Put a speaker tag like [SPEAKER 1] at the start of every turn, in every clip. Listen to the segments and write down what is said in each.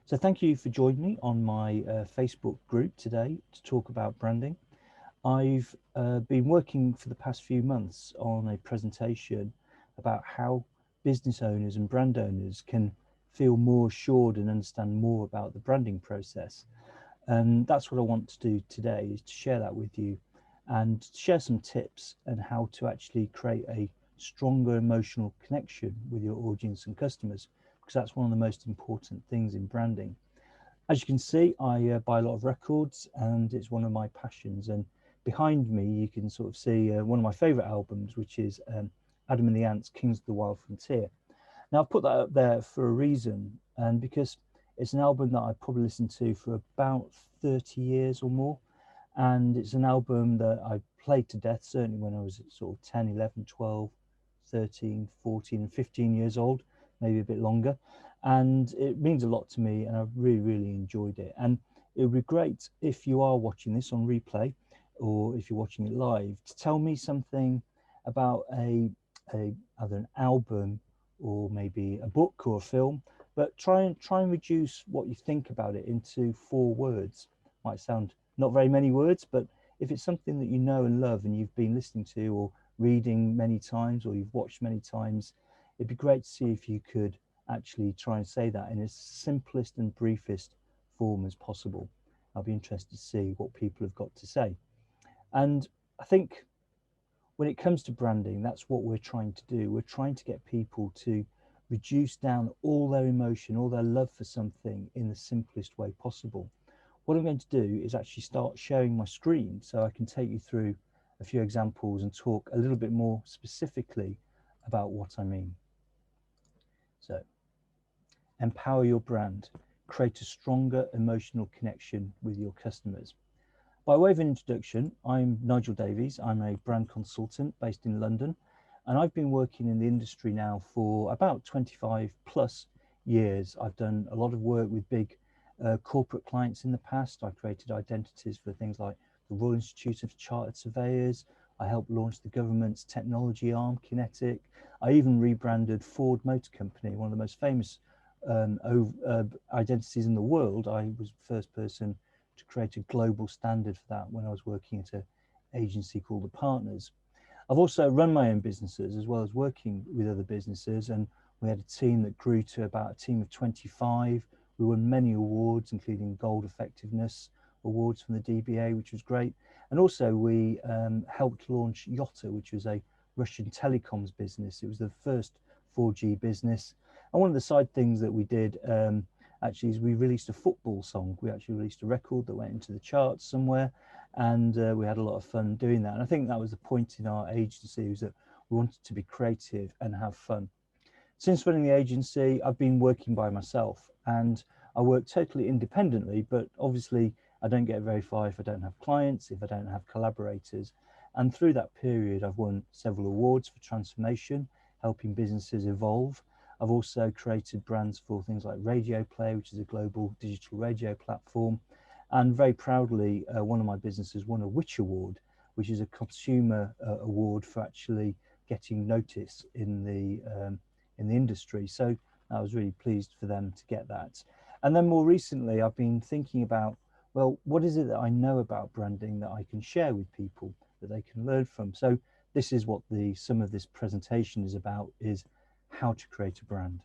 [SPEAKER 1] So thank you for joining me on my Facebook group today to talk about branding. I've been working for the past few months on a presentation about how business owners and brand owners can feel more assured and understand more about the branding process. And that's what I want to do today is to share that with you and share some tips on how to actually create a stronger emotional connection with your audience and customers, because that's one of the most important things in branding. As you can see, I buy a lot of records and it's one of my passions. And behind me, you can sort of see one of my favorite albums, which is Adam and the Ants, Kings of the Wild Frontier. Now, I've put that up there for a reason, and because it's an album that I probably listened to for about 30 years or more. And it's an album that I played to death, certainly when I was sort of 10, 11, 12, 13, 14, and 15 years old, maybe a bit longer. And it means a lot to me, and I've really, really enjoyed it. And it would be great if you are watching this on replay or if you're watching it live to tell me something about a either an album or maybe a book or a film, but try and reduce what you think about it into 4 words. Might sound not very many words, but if it's something that you know and love and you've been listening to or reading many times or you've watched many times, it'd be great to see if you could actually try and say that in as simplest and briefest form as possible. I'll be interested to see what people have got to say. And I think when it comes to branding, that's what we're trying to do. We're trying to get people to reduce down all their emotion, all their love for something in the simplest way possible. What I'm going to do is actually start sharing my screen so I can take you through a few examples and talk a little bit more specifically about what I mean. So, empower your brand, create a stronger emotional connection with your customers. By way of an introduction, I'm Nigel Davies. I'm a brand consultant based in London, and I've been working in the industry now for about 25 plus years. I've done a lot of work with big corporate clients in the past. I created identities for things like the Royal Institute of Chartered Surveyors. I helped launch the government's technology arm, Kinetic. I even rebranded Ford Motor Company, one of the most famous identities in the world. I was the first person to create a global standard for that when I was working at an agency called The Partners. I've also run my own businesses as well as working with other businesses, and we had a team that grew to about a team of 25. We won many awards, including Gold Effectiveness Awards from the DBA, which was great. And also we helped launch Yota, which was a Russian telecoms business. It was the first 4G business. And one of the side things that we did actually is we released a football song. We actually released a record that went into the charts somewhere, and we had a lot of fun doing that. And I think that was the point in our agency, was that we wanted to be creative and have fun. Since running the agency, I've been working by myself, and I work totally independently, but obviously I don't get very far if I don't have clients, if I don't have collaborators. And through that period, I've won several awards for transformation, helping businesses evolve. I've also created brands for things like Radio Play, which is a global digital radio platform. And very proudly, one of my businesses won a Which Award, which is a consumer award for actually getting notice in the industry. So I was really pleased for them to get that. And then more recently, I've been thinking about, well, what is it that I know about branding that I can share with people that they can learn from? So this is what the some of this presentation is about, is how to create a brand.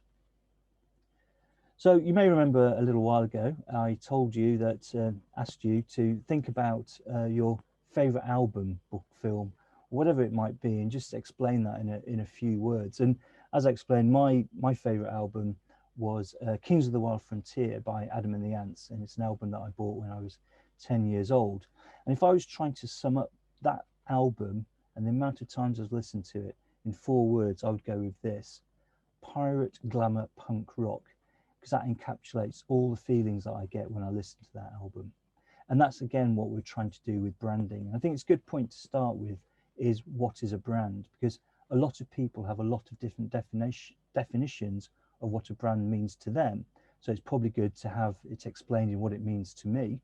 [SPEAKER 1] So you may remember a little while ago, I told you that, asked you to think about your favorite album, book, film, whatever it might be, and just explain that in a few words. And as I explained, my favorite album was Kings of the Wild Frontier by Adam and the Ants, and it's an album that I bought when I was 10 years old. And if I was trying to sum up that album and the amount of times I've listened to it in 4 words, I would go with this: pirate, glamour, punk rock, because that encapsulates all the feelings that I get when I listen to that album. And that's again what we're trying to do with branding. I think it's a good point to start with, is what is a brand? Because a lot of people have a lot of different definitions of what a brand means to them. So it's probably good to have it explained in what it means to me.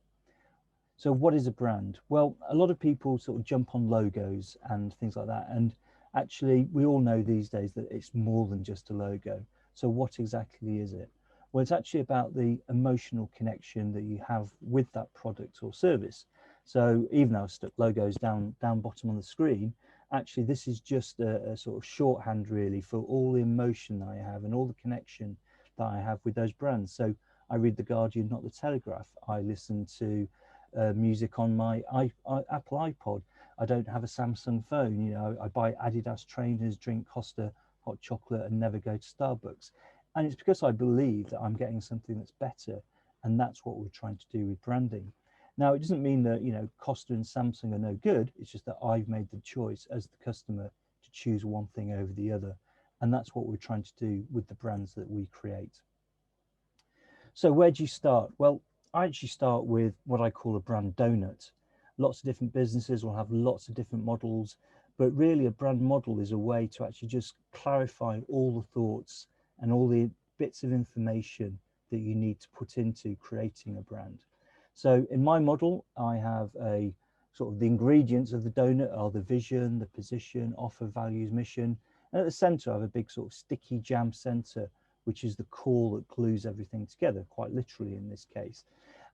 [SPEAKER 1] So what is a brand? Well, a lot of people sort of jump on logos and things like that. And actually, we all know these days that it's more than just a logo. So what exactly is it? Well, it's actually about the emotional connection that you have with that product or service. So even though I've stuck logos down bottom on the screen, actually this is just a sort of shorthand really for all the emotion that I have and all the connection that I have with those brands. So I read The Guardian, not The Telegraph. I listen to music on my Apple iPod. I don't have a Samsung phone. You know, I buy Adidas trainers, drink Costa hot chocolate, and never go to Starbucks. And it's because I believe that I'm getting something that's better, and that's what we're trying to do with branding. Now, it doesn't mean that, you know, Costa and Samsung are no good. It's just that I've made the choice as the customer to choose one thing over the other, and that's what we're trying to do with the brands that we create. So where do you start? Well, I actually start with what I call a brand donut. Lots of different businesses will have lots of different models, but really a brand model is a way to actually just clarify all the thoughts and all the bits of information that you need to put into creating a brand. So in my model, I have a sort of the ingredients of the donut are the vision, the position, offer, values, mission. And at the center, I have a big sort of sticky jam center, which is the core that glues everything together, quite literally in this case.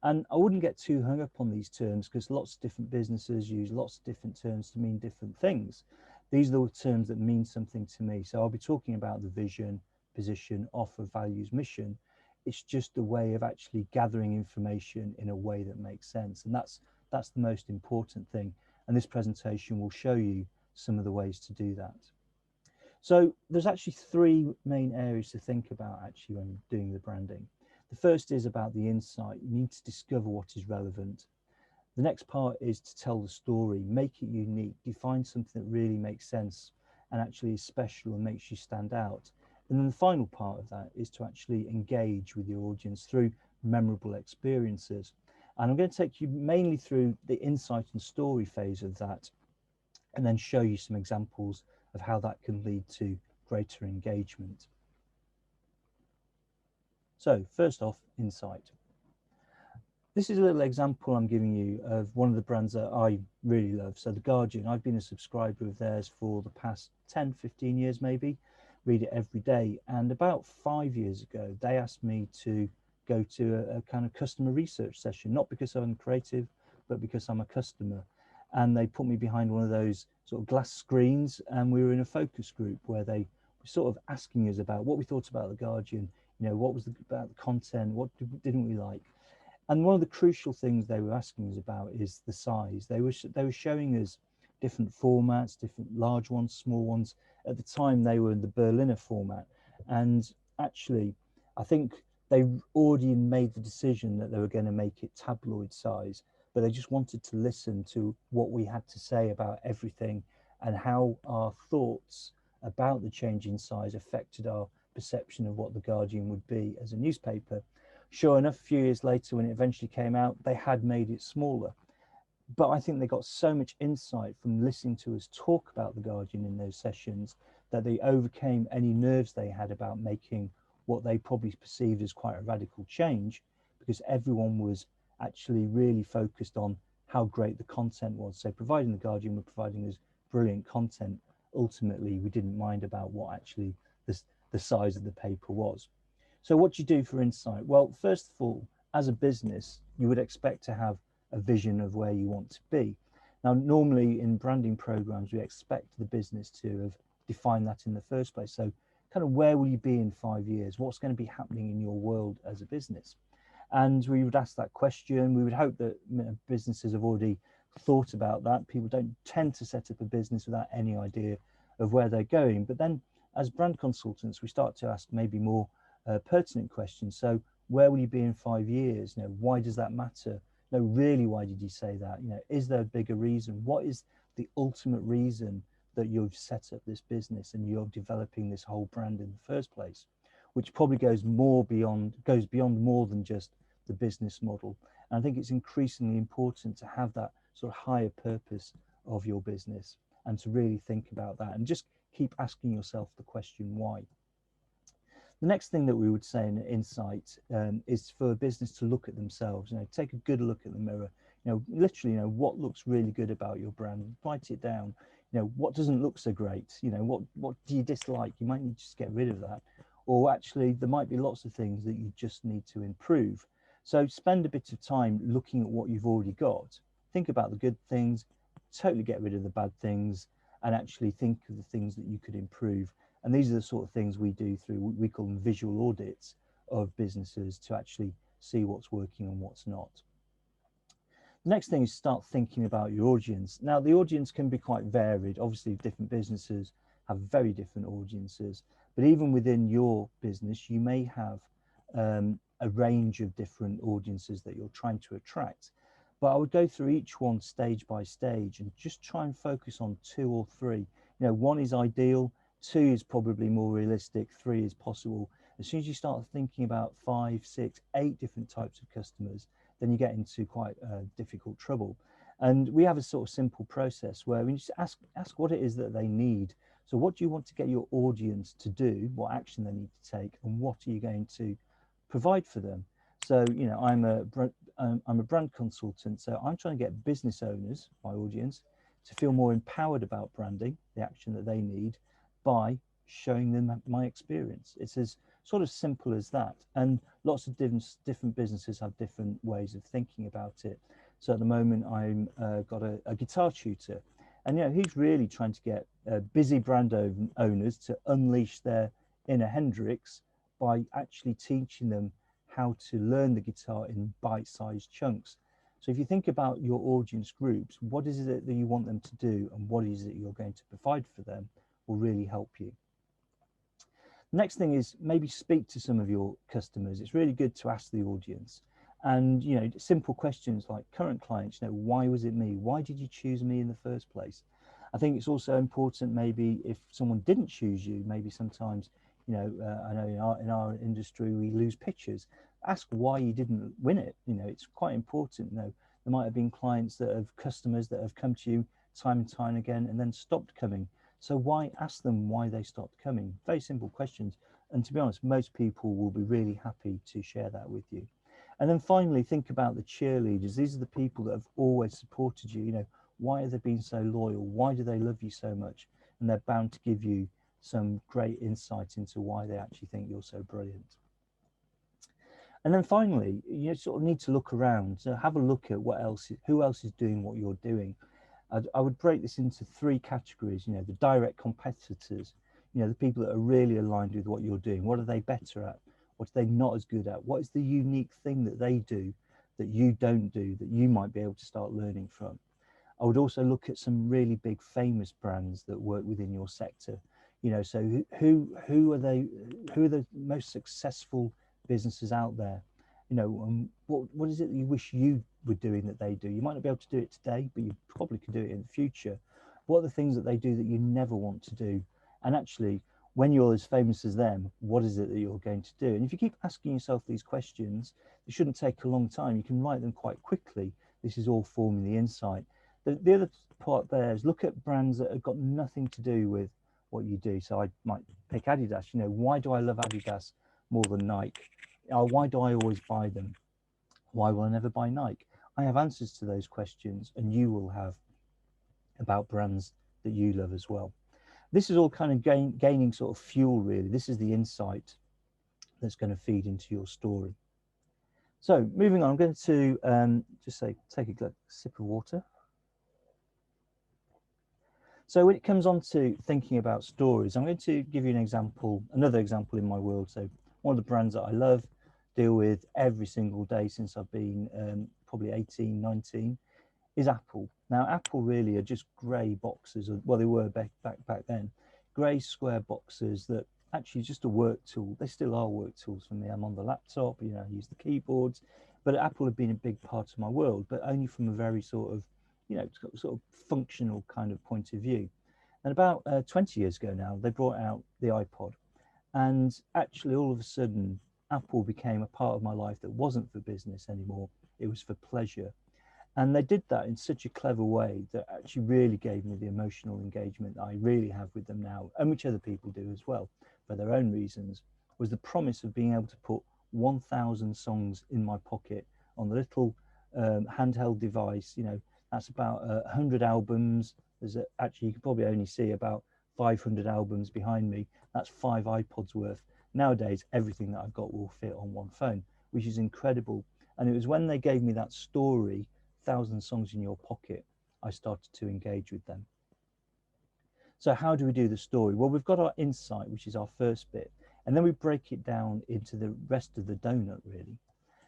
[SPEAKER 1] And I wouldn't get too hung up on these terms because lots of different businesses use lots of different terms to mean different things. These are the terms that mean something to me. So I'll be talking about the vision, position, offer, values, mission. It's just a way of actually gathering information in a way that makes sense. And that's the most important thing. And this presentation will show you some of the ways to do that. So there's actually three main areas to think about actually when doing the branding. The first is about the insight. You need to discover what is relevant. The next part is to tell the story, make it unique, define something that really makes sense and actually is special and makes you stand out. And then the final part of that is to actually engage with your audience through memorable experiences. And I'm going to take you mainly through the insight and story phase of that, and then show you some examples of how that can lead to greater engagement. So first off, insight. This is a little example I'm giving you of one of the brands that I really love. So The Guardian, I've been a subscriber of theirs for the past 10, 15 years maybe, read it every day. And about 5 years ago, they asked me to go to a kind of customer research session, not because I'm creative, but because I'm a customer. And they put me behind one of those sort of glass screens, and we were in a focus group where they were sort of asking us about what we thought about The Guardian, you know, what was about the content, what didn't we like. And one of the crucial things they were asking us about is the size. They were showing us different formats, different large ones, small ones. At the time, they were in the Berliner format, and actually, I think they already made the decision that they were going to make it tabloid size, but they just wanted to listen to what we had to say about everything and how our thoughts about the change in size affected our perception of what The Guardian would be as a newspaper. Sure enough, a few years later, when it eventually came out, they had made it smaller. But I think they got so much insight from listening to us talk about The Guardian in those sessions that they overcame any nerves they had about making what they probably perceived as quite a radical change, because everyone was actually really focused on how great the content was. So providing The Guardian were providing us brilliant content, ultimately we didn't mind about what actually the size of the paper was. So what do you do for insight? Well, first of all, as a business, you would expect to have a vision of where you want to be. Now, normally in branding programs, we expect the business to have defined that in the first place. So kind of where will you be in 5 years? What's going to be happening in your world as a business? And we would ask that question. We would hope that businesses have already thought about that. People don't tend to set up a business without any idea of where they're going. But then as brand consultants, we start to ask maybe more pertinent questions. So where will you be in 5 years? You know, why does that matter? No, really, why did you say that? You know, is there a bigger reason? What is the ultimate reason that you've set up this business and you're developing this whole brand in the first place? Which probably goes beyond more than just the business model. And I think it's increasingly important to have that sort of higher purpose of your business and to really think about that and just keep asking yourself the question why. The next thing that we would say in insight is for a business to look at themselves. You know, take a good look at the mirror. You know, literally, you know, what looks really good about your brand. Write it down. You know, what doesn't look so great. You know, what do you dislike? You might need to just get rid of that. or actually there might be lots of things that you just need to improve. So spend a bit of time looking at what you've already got. Think about the good things, totally get rid of the bad things, and actually think of the things that you could improve. And these are the sort of things we do through, we call them visual audits of businesses, to actually see what's working and what's not. The next thing is start thinking about your audience. Now, the audience can be quite varied. Obviously, different businesses have very different audiences, but even within your business, you may have a range of different audiences that you're trying to attract. But I would go through each one stage by stage and just try and focus on 2 or 3. You know, 1 is ideal, 2 is probably more realistic, 3 is possible. As soon as you start thinking about 5, 6, 8 different types of customers, then you get into quite difficult trouble. And we have a sort of simple process where we just ask what it is that they need. So what do you want to get your audience to do, what action they need to take, and what are you going to provide for them? So, you know, I'm a brand consultant, so I'm trying to get business owners, my audience, to feel more empowered about branding, the action that they need, by showing them my experience. It's as sort of simple as that. And lots of different businesses have different ways of thinking about it. So at the moment, I'm got a guitar tutor, and you know, he's really trying to get busy brand owners to unleash their inner Hendrix by actually teaching them how to learn the guitar in bite-sized chunks. So if you think about your audience groups, what is it that you want them to do and what is it you're going to provide for them will really help you. Next thing is maybe speak to some of your customers. It's really good to ask the audience, and you know, simple questions like, current clients, you know, why was it me? Why did you choose me in the first place? I think it's also important, maybe if someone didn't choose you, maybe sometimes, you know, I know in our industry we lose pitches. Ask why you didn't win it. You know, it's quite important. You know, there might have been clients that have customers that have come to you time and time again and then stopped coming. So why ask them why they stopped coming? Very simple questions. And to be honest, most people will be really happy to share that with you. And then finally, think about the cheerleaders. These are the people that have always supported you. You know, why have they been so loyal? Why do they love you so much? And they're bound to give you some great insight into why they actually think you're so brilliant. And then finally, you sort of need to look around. So have a look at who else is doing what you're doing. I would break this into 3 categories. You know, the direct competitors, you know, the people that are really aligned with what you're doing. What are they better at? What are they not as good at? What is the unique thing that they do that you don't do, that you might be able to start learning from? I would also look at some really big famous brands that work within your sector. You know, so who are they? Who are the most successful businesses out there? You know, what is it that you wish you were doing that they do? You might not be able to do it today, but you probably could do it in the future. What are the things that they do that you never want to do? And actually, when you're as famous as them, what is it that you're going to do? And if you keep asking yourself these questions, it shouldn't take a long time. You can write them quite quickly. This is all forming the insight. The other part there is look at brands that have got nothing to do with what you do. So I might pick Adidas. You know, why do I love Adidas more than Nike? Why do I always buy them? Why will I never buy Nike? I have answers to those questions, and you will have, about brands that you love as well. This is all kind of gaining sort of fuel, really. This is the insight that's going to feed into your story. So moving on, I'm going to just say, take a sip of water. So when it comes on to thinking about stories, I'm going to give you an example, another example in my world. So one of the brands that I love, deal with every single day since I've been probably 18, 19, is Apple. Now, Apple really are just grey boxes. Well, they were back then, grey square boxes that actually just a work tool. They still are work tools for me. I'm on the laptop, you know, I use the keyboards, but Apple have been a big part of my world, but only from a very sort of, you know, sort of functional kind of point of view. And about 20 years ago now, they brought out the iPod, and actually all of a sudden, Apple became a part of my life that wasn't for business anymore. It was for pleasure. And they did that in such a clever way that actually really gave me the emotional engagement that I really have with them now, and which other people do as well for their own reasons, was the promise of being able to put 1,000 songs in my pocket on the little handheld device. You know, that's about 100 albums. Actually, you could probably only see about 500 albums behind me. That's 5 iPods worth. Nowadays, everything that I've got will fit on one phone, which is incredible. And it was when they gave me that story, 1,000 Songs in Your Pocket, I started to engage with them. So how do we do the story? Well, we've got our insight, which is our first bit, and then we break it down into the rest of the donut, really.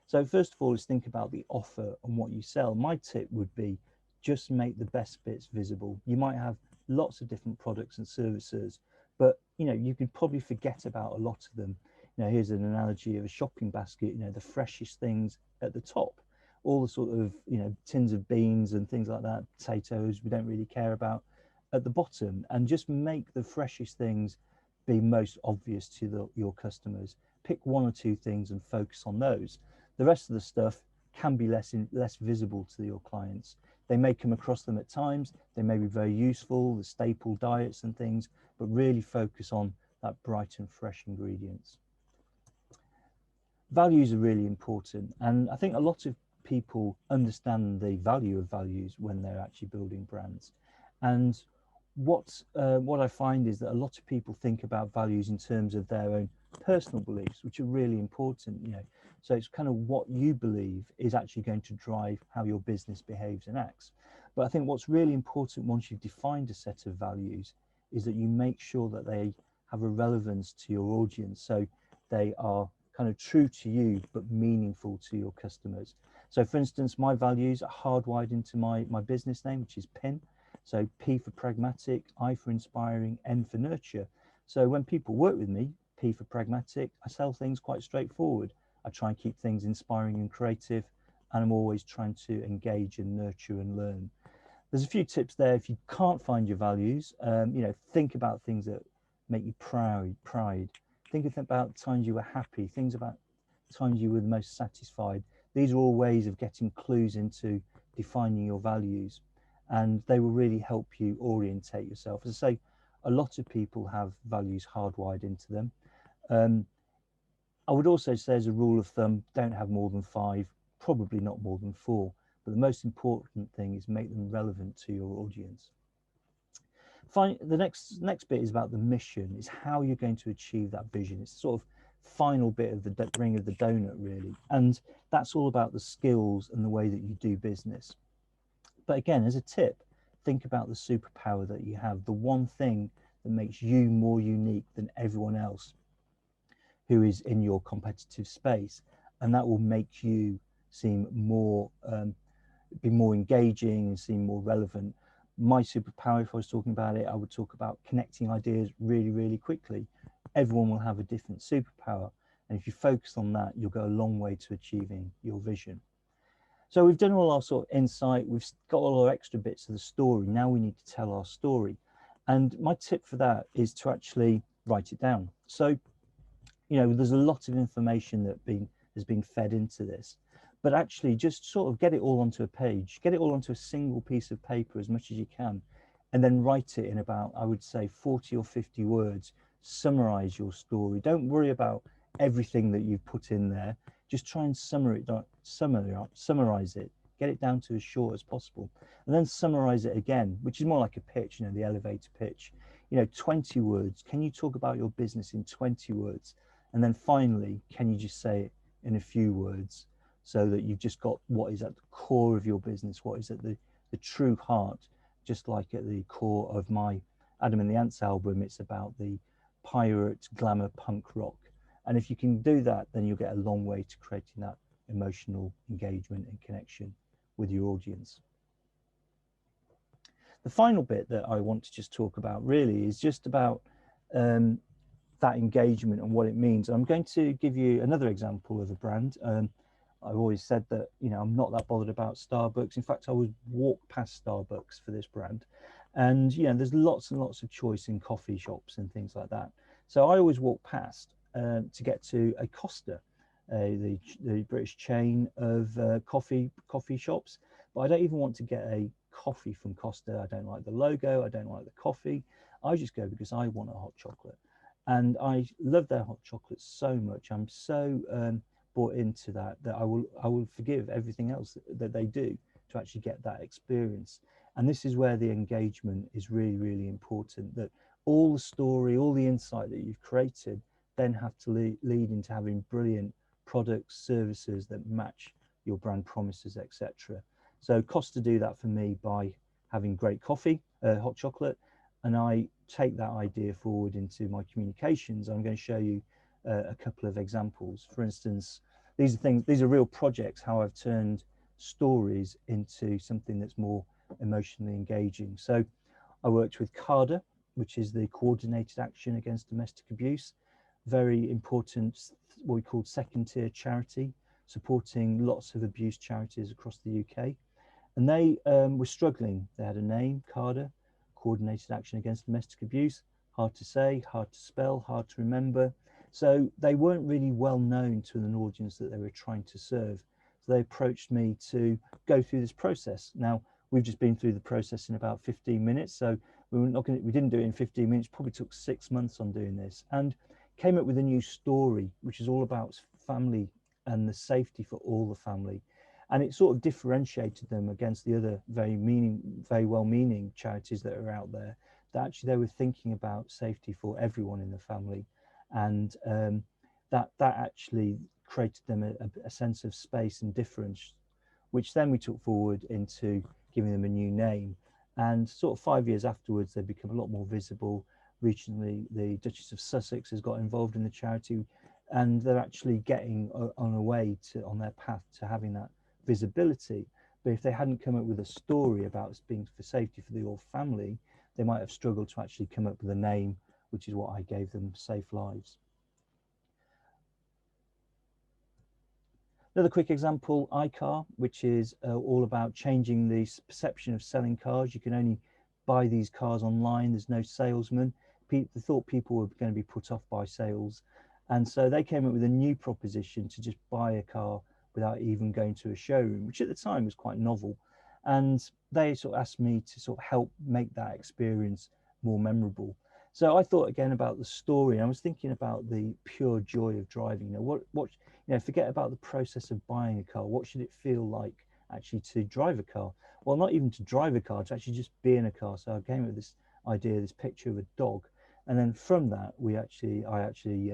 [SPEAKER 1] So first of all, is think about the offer and what you sell. My tip would be just make the best bits visible. You might have lots of different products and services, but you could probably forget about a lot of them. Here's an analogy of a shopping basket. The freshest things at the top, all the sort of tins of beans and things like that, potatoes we don't really care about at the bottom, and just make the freshest things be most obvious to your customers. Pick one or two things and focus on those. The rest of the stuff can be less visible to your clients. They may come across them at times, they may be very useful, the staple diets and things, but really focus on that bright and fresh ingredients. Values are really important, and I think a lot of people understand the value of values when they're actually building brands. And what I find is that a lot of people think about values in terms of their own personal beliefs, which are really important. So it's kind of what you believe is actually going to drive how your business behaves and acts. But I think what's really important once you've defined a set of values is that you make sure that they have a relevance to your audience, so they are kind of true to you but meaningful to your customers. So for instance, my values are hardwired into my business name, which is PIN. So P for pragmatic, I for inspiring, N for nurture. So when people work with me, P for pragmatic, I sell things quite straightforward. I try and keep things inspiring and creative, and I'm always trying to engage and nurture and learn. There's a few tips there. If you can't find your values, think about things that make you pride. Think about times you were happy, things about times you were the most satisfied. These are all ways of getting clues into defining your values, and they will really help you orientate yourself. As I say, a lot of people have values hardwired into them. I would also say, as a rule of thumb, don't have more than 5, probably not more than 4. But the most important thing is make them relevant to your audience. The next bit is about the mission, is how you're going to achieve that vision. It's sort of final bit of the ring of the donut, really. And that's all about the skills and the way that you do business. But again, as a tip, think about the superpower that you have, the one thing that makes you more unique than everyone else who is in your competitive space, and that will make you seem more be more engaging and seem more relevant. My superpower, if I was talking about it, I would talk about connecting ideas really, really quickly. Everyone will have a different superpower, and if you focus on that, you'll go a long way to achieving your vision. So we've done all our sort of insight, we've got all our extra bits of the story. Now we need to tell our story, and my tip for that is to actually write it down. So there's a lot of information that has been fed into this, but actually just sort of get it all onto a page, get it all onto a single piece of paper as much as you can, and then write it in about, I would say, 40 or 50 words. Summarize your story. Don't worry about everything that you've put in there. Just try and summarize it, get it down to as short as possible, and then summarize it again, which is more like a pitch, the elevator pitch. 20 words. Can you talk about your business in 20 words? And then finally, can you just say it in a few words, so that you've just got what is at the core of your business, what is at the true heart. Just like at the core of my Adam and the Ants album, it's about the pirate glamour punk rock. And if you can do that, then you'll get a long way to creating that emotional engagement and connection with your audience. The final bit that I want to just talk about really is just about that engagement and what it means. I'm going to give you another example of a brand. I've always said that I'm not that bothered about Starbucks. In fact, I would walk past Starbucks for this brand, and there's lots and lots of choice in coffee shops and things like that. So I always walk past to get to a Costa, the British chain of coffee shops. But I don't even want to get a coffee from Costa. I don't like the logo. I don't like the coffee. I just go because I want a hot chocolate. And I love their hot chocolate so much. I'm so bought into that I will forgive everything else that they do to actually get that experience. And this is where the engagement is really, really important, that all the story, all the insight that you've created then have to lead into having brilliant products, services that match your brand promises, etc. So Costa do that for me by having great coffee, hot chocolate, and I take that idea forward into my communications. I'm going to show you a couple of examples. For instance, these are real projects, how I've turned stories into something that's more emotionally engaging. So I worked with CARDA, which is the Coordinated Action Against Domestic Abuse, very important, what we call second tier charity, supporting lots of abuse charities across the UK. And they were struggling. They had a name, CARDA, Coordinated Action Against Domestic Abuse, hard to say, hard to spell, hard to remember. So they weren't really well known to an audience that they were trying to serve. So they approached me to go through this process. Now, we've just been through the process in about 15 minutes. So we didn't do it in 15 minutes, probably took 6 months on doing this, and came up with a new story, which is all about family and the safety for all the family. And it sort of differentiated them against the other very well-meaning charities that are out there, that actually they were thinking about safety for everyone in the family. And that actually created them a sense of space and difference, which then we took forward into giving them a new name. And sort of 5 years afterwards, they become a lot more visible. Recently, the Duchess of Sussex has got involved in the charity, and they're actually getting on their path to having that visibility. But if they hadn't come up with a story about being for safety for the whole family, they might have struggled to actually come up with a name, which is what I gave them, Safe Lives. Another quick example, iCar, which is all about changing the perception of selling cars. You can only buy these cars online. There's no salesman. They thought people were going to be put off by sales. And so they came up with a new proposition to just buy a car without even going to a showroom, which at the time was quite novel. And they sort of asked me to sort of help make that experience more memorable. So I thought again about the story. I was thinking about the pure joy of driving. Forget about the process of buying a car. What should it feel like actually to drive a car? Well, not even to drive a car, to actually just be in a car. So I came up with this idea, this picture of a dog. And then from that, I actually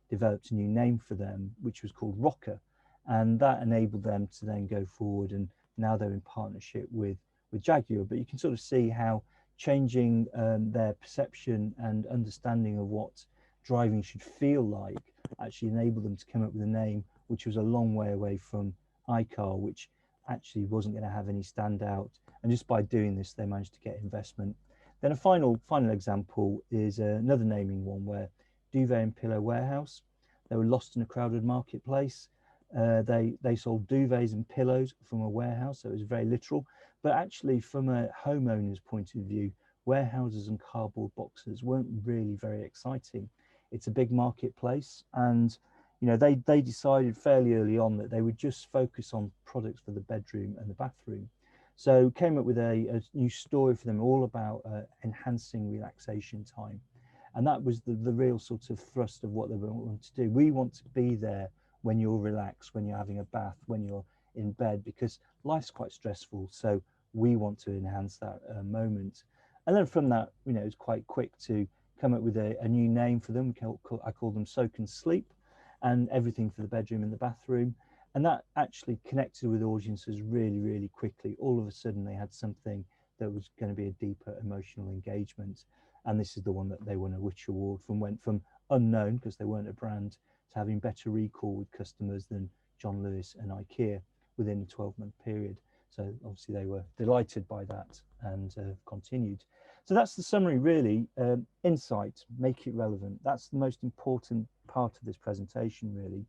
[SPEAKER 1] developed a new name for them, which was called Rocker. And that enabled them to then go forward. And now they're in partnership with Jaguar. But you can sort of see how changing their perception and understanding of what driving should feel like actually enabled them to come up with a name which was a long way away from iCar, which actually wasn't going to have any standout. And just by doing this, they managed to get investment. Then a final example is another naming one, where Duvet and Pillow Warehouse. They were lost in a crowded marketplace. They sold duvets and pillows from a warehouse, so it was very literal. But actually, from a homeowner's point of view, warehouses and cardboard boxes weren't really very exciting. It's a big marketplace, and they decided fairly early on that they would just focus on products for the bedroom and the bathroom. So came up with a new story for them, all about enhancing relaxation time. And that was the real sort of thrust of what they wanted to do. We want to be there when you're relaxed, when you're having a bath, when you're in bed, because life's quite stressful. So we want to enhance that moment. And then from that, it was quite quick to come up with a new name for them. I call them Soak and Sleep, and everything for the bedroom and the bathroom. And that actually connected with audiences really, really quickly. All of a sudden, they had something that was going to be a deeper emotional engagement. And this is the one that they won a Which Award from, went from unknown, because they weren't a brand, to having better recall with customers than John Lewis and IKEA within a 12-month period. So obviously they were delighted by that and continued. So that's the summary, really. Insight, make it relevant. That's the most important part of this presentation, really,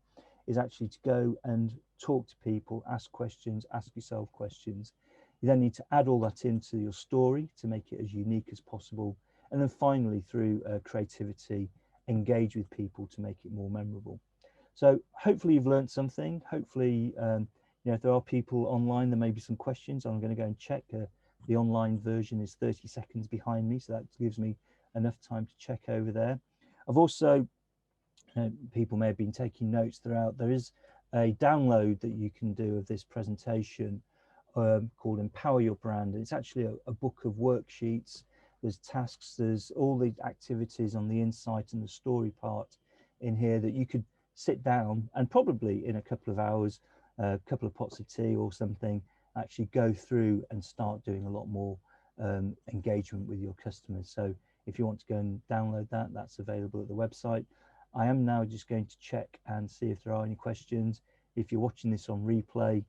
[SPEAKER 1] is actually to go and talk to people, ask questions, ask yourself questions. You then need to add all that into your story to make it as unique as possible. And then finally, through creativity, engage with people to make it more memorable. So hopefully you've learned something. Hopefully, if there are people online, there may be some questions. I'm going to go and check. The online version is 30 seconds behind me, so that gives me enough time to check over there. I've also, people may have been taking notes throughout. There is a download that you can do of this presentation called Empower Your Brand. It's actually a book of worksheets there's tasks, there's all the activities on the insight and the story part in here that you could sit down and probably in a couple of hours, a couple of pots of tea or something, actually go through and start doing a lot more engagement with your customers. So if you want to go and download that, that's available at the website. I am now just going to check and see if there are any questions. If you're watching this on replay,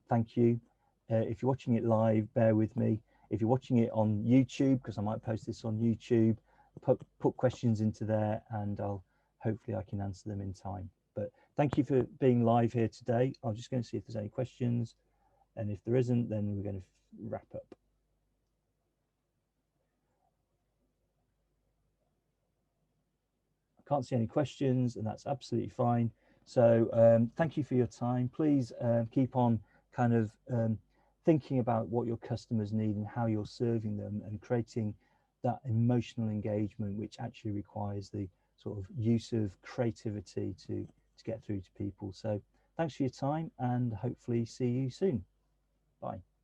[SPEAKER 1] thank you. If you're watching it live, bear with me. If you're watching it on YouTube, because I might post this on YouTube, put questions into there and hopefully I can answer them in time. But thank you for being live here today. I'm just going to see if there's any questions. And if there isn't, then we're going to wrap up. I can't see any questions, and that's absolutely fine. So thank you for your time. Please keep on kind of thinking about what your customers need and how you're serving them and creating that emotional engagement, which actually requires the sort of use of creativity to get through to people. So thanks for your time and hopefully see you soon. Bye.